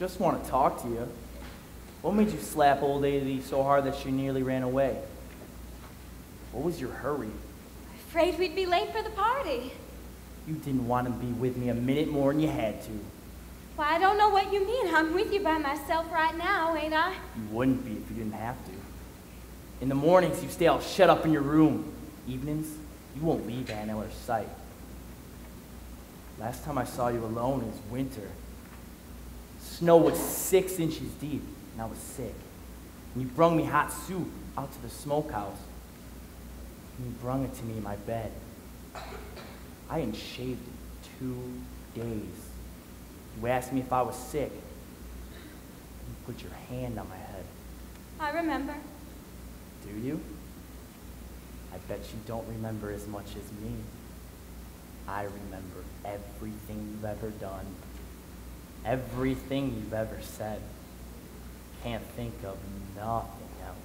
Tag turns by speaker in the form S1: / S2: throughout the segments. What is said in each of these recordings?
S1: Just want to talk to you. What made you slap old Lady so hard that she nearly ran away? What was your hurry?
S2: Afraid we'd be late for the party.
S1: You didn't want to be with me a minute more than you had to.
S2: Why, I don't know what you mean. I'm with you by myself right now, ain't I?
S1: You wouldn't be if you didn't have to. In the mornings, you stay all shut up in your room. Evenings, you won't leave Aunt Eller's sight. Last time I saw you alone is winter. Snow was 6 inches deep, and I was sick. And you brung me hot soup out to the smokehouse. And you brung it to me in my bed. I hadn't shaved in 2 days. You asked me if I was sick. You put your hand on my head.
S2: I remember.
S1: Do you? I bet you don't remember as much as me. I remember everything you've ever done. Everything you've ever said. Can't think of nothing else.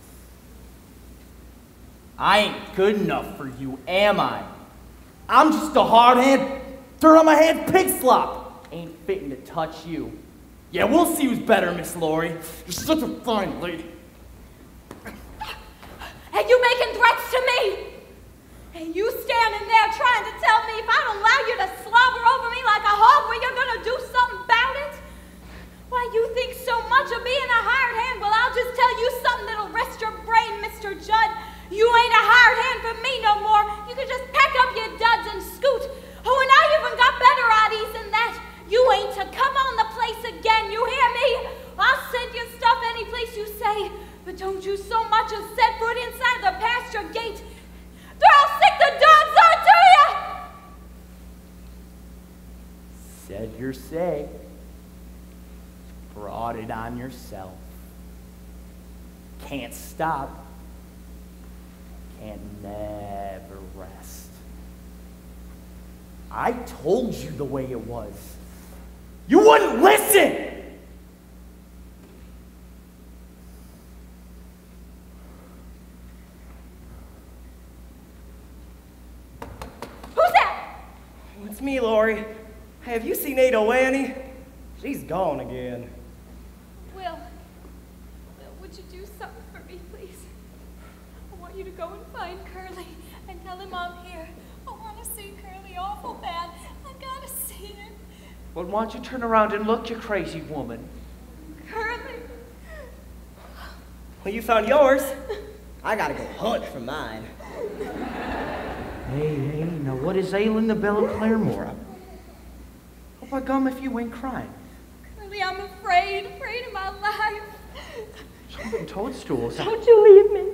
S1: I ain't good enough for you, am I? I'm just a hard-hand, dirt on my hand pig slop. Ain't fitting to touch you. Yeah, we'll see who's better, Miss Laurie. You're such a fine lady.
S2: Hey, you making threats to me? Hey, you standing there trying to tell me if I don't allow you to slobber over me like a hog, well, you're gonna do something about it? Why, you think so much of being a hired hand? Well, I'll just tell you something that'll rest your brain, Mr. Judd. You ain't a hired hand for me no more. You can just pack up your duds and scoot. Oh, and I even got better ideas than that. You ain't to come on the place again, you hear me? I'll send you stuff any place you say, but don't you so much as set foot inside the pasture gate. Or I'll sick the dogs on to you!
S1: Said your say. Brought it on yourself. Can't stop. Can't never rest. I told you the way it was. You wouldn't listen!
S2: Who's that?
S3: It's me, Laurie. Hey, have you seen Ada Lanny? She's gone again.
S2: Will, would you do something for me, please? I want you to go and find Curly and tell him I'm here. I want to see Curly awful bad. I gotta see him.
S4: Well, why don't you turn around and look, you crazy woman?
S2: Curly.
S3: Well, you found yours. I gotta go hunt for mine.
S4: Hey, now what is ailing the Belle of Claremore? Oh, by gum, if you ain't crying.
S2: Curly, I'm afraid of my life.
S4: Something toadstools.
S2: Don't you leave me.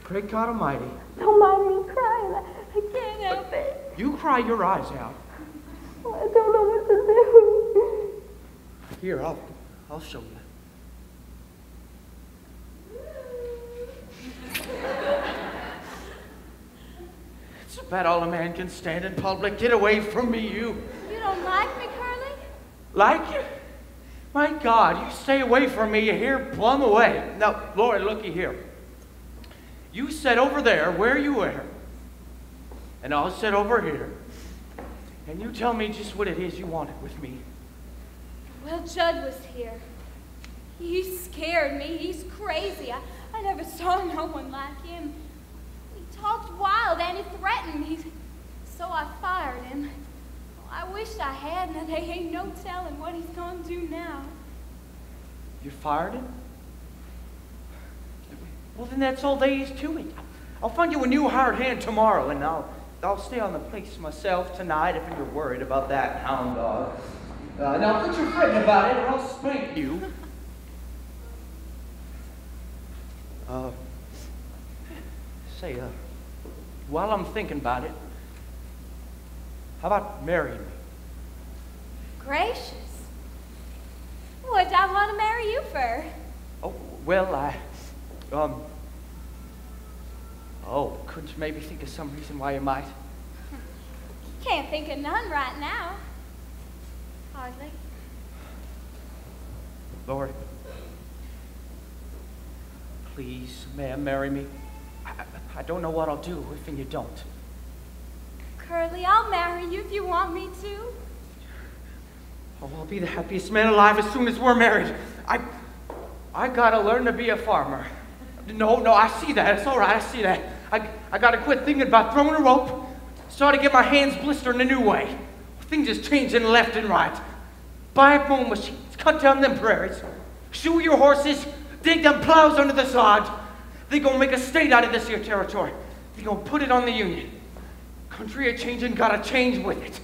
S4: Great God Almighty.
S2: Don't mind me crying. I can't help it.
S4: You cry your eyes out.
S2: I don't know what to do.
S4: Here, I'll show you. It's about all a man can stand in public. Get away from me, you.
S2: You don't like me, Curly?
S4: Like you? My God, you stay away from me, you hear? Plumb away. Now, Lord, looky here. You sit over there where you were, and I'll sit over here, and you tell me just what it is you wanted with me.
S2: Well, Judd was here. He scared me. He's crazy. I never saw no one like him. He talked wild and he threatened me, so I fired him. I wished I hadn't, and there ain't no telling what he's gonna do now.
S4: You fired him? Well, then that's all there is to it. I'll find you a new hired hand tomorrow, and I'll stay on the place myself tonight if you're worried about that hound dog. Now, quit your fretting about it, or I'll spank you. Say, while I'm thinking about it, how about marrying me?
S2: Gracious. What'd I want to marry you for?
S4: Oh, well, couldn't you maybe think of some reason why you might?
S2: Can't think of none right now. Hardly.
S4: Lord, please, ma'am, marry me. I don't know what I'll do if you don't.
S2: Curly, I'll marry you if you want me to.
S4: Oh, I'll be the happiest man alive as soon as we're married. I gotta learn to be a farmer. No, I see that. It's all right, I see that. I gotta quit thinking about throwing a rope. Start to get my hands blistered in a new way. Things is changing left and right. Buy mowing machines, cut down them prairies, shoe your horses, dig them plows under the sod. They gonna make a state out of this here territory. They gonna put it on the Union. Country a changing, gotta change with it.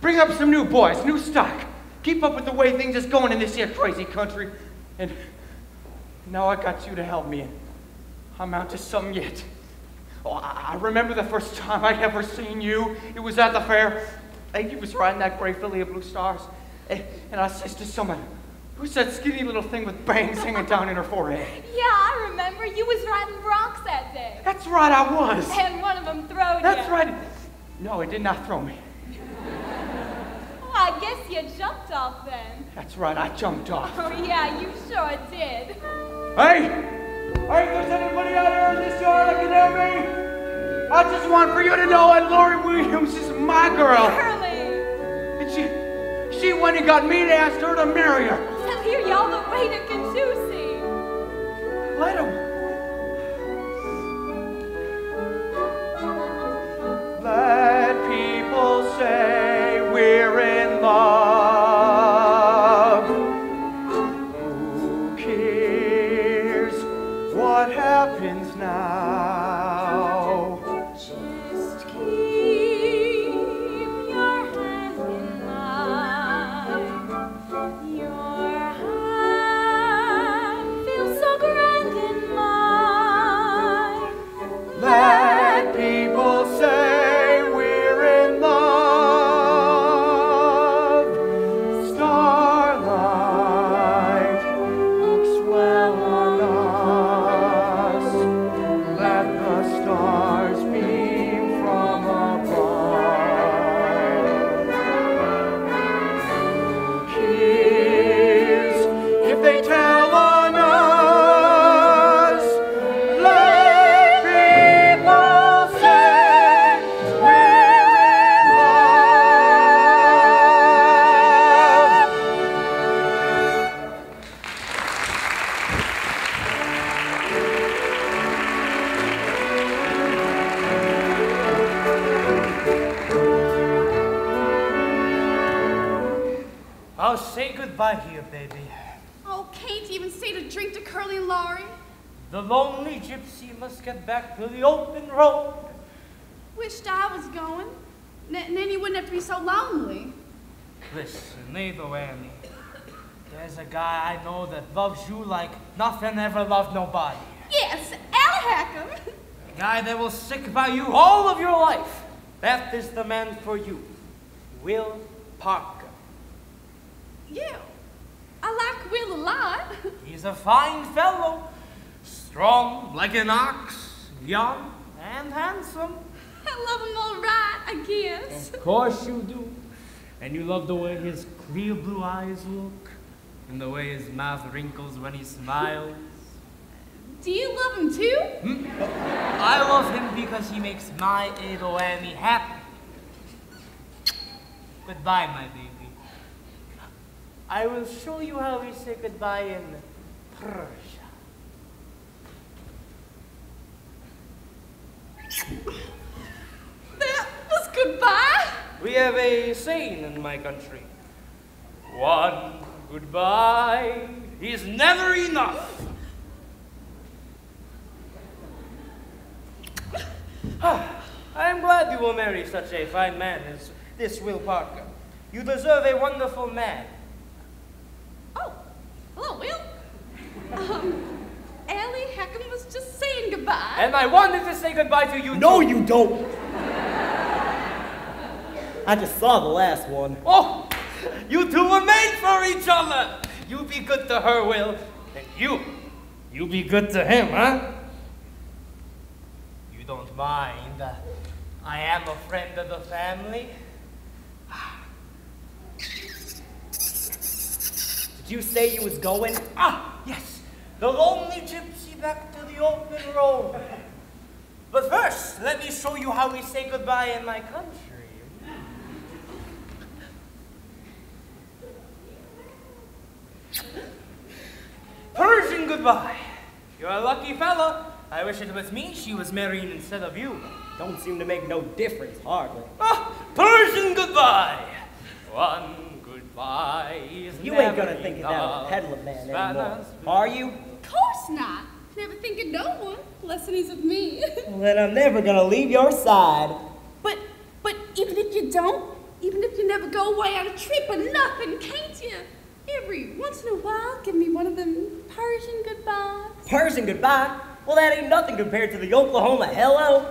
S4: Bring up some new boys, new stock. Keep up with the way things is going in this here crazy country. And now I got you to help me, and I'm out to something yet. Oh, I remember the first time I ever seen you. It was at the fair. And you was riding that gray filly of blue stars. And I says to someone, who's that skinny little thing with bangs hanging down in her forehead?
S2: Yeah, I remember. You was riding broncs that day.
S4: That's right, I was.
S2: And one of them throwed you.
S4: That's right. No, it did not throw me.
S2: Well, I guess you jumped off then.
S4: That's right, I jumped off.
S2: Oh, yeah, you sure did.
S4: Hey! Hey, if there's anybody out there in this yard that can hear me, I just want for you to know that Lori Williams is my girl.
S2: Curly!
S4: And she went and got me to ask her to marry her.
S2: I'll hear you all the way to Catoosie.
S4: Let him. Let people say we're in love. Who cares what happens now?
S2: Just keep your hand in mine. Your hand feels so grand in mine.
S4: Let people say we're in love. Starlight looks well on us. Let the stars beam from above. Who cares if they tell on us? Let people say we're in love.
S5: I'll say goodbye here, baby.
S6: Oh, can't even stay to drink to Curly and Laurie.
S5: The lonely gypsy must get back to the open road.
S6: Wished I was going. Then you wouldn't have to be so lonely.
S5: Listen, Neighbor Annie, there's a guy I know that loves you like nothing ever loved nobody.
S6: Yes, Alahackum.
S5: A guy that will stick by you all of your life. That is the man for you, Will Parker.
S6: Yeah, I like Will a lot.
S5: He's a fine fellow, strong like an ox, young and handsome.
S6: I love him all right, I guess.
S5: Of course you do. And you love the way his clear blue eyes look, and the way his mouth wrinkles when he smiles.
S6: Do you love him too?
S5: I love him because he makes my little Annie happy. Goodbye, my baby. I will show you how we say goodbye in Persia.
S6: That was goodbye.
S5: We have a saying in my country. One goodbye is never enough. I am glad you will marry such a fine man as this Will Parker. You deserve a wonderful man.
S6: Oh, hello, Will. Allie Heckham was just saying goodbye.
S5: And I wanted to say goodbye to you
S3: No,
S5: too.
S3: you don't. I just saw the last one.
S5: Oh, you two were made for each other. You be good to her, Will. And you be good to him, huh? You don't mind. I am a friend of the family.
S3: Did you say you was going?
S5: Ah, yes. The lonely gypsy back to the open road. But first, let me show you how we say goodbye in my country. Persian goodbye. You're a lucky fella. I wish it was me she was marrying instead of you.
S3: Don't seem to make no difference, hardly.
S5: Ah, Persian goodbye. One goodbye is
S3: You
S5: never
S3: ain't gonna think of that
S5: enough.
S3: peddler man anymore,
S5: Spanners-
S3: are you?
S6: Of course not. Never think of no one, unless he's with me.
S3: Well, then I'm never gonna leave your side.
S6: But even if you don't, even if you never go away on a trip or nothing, can't you? Every once in a while, give me one of them Persian goodbyes.
S3: Persian goodbye? Well, that ain't nothing compared to the Oklahoma hello.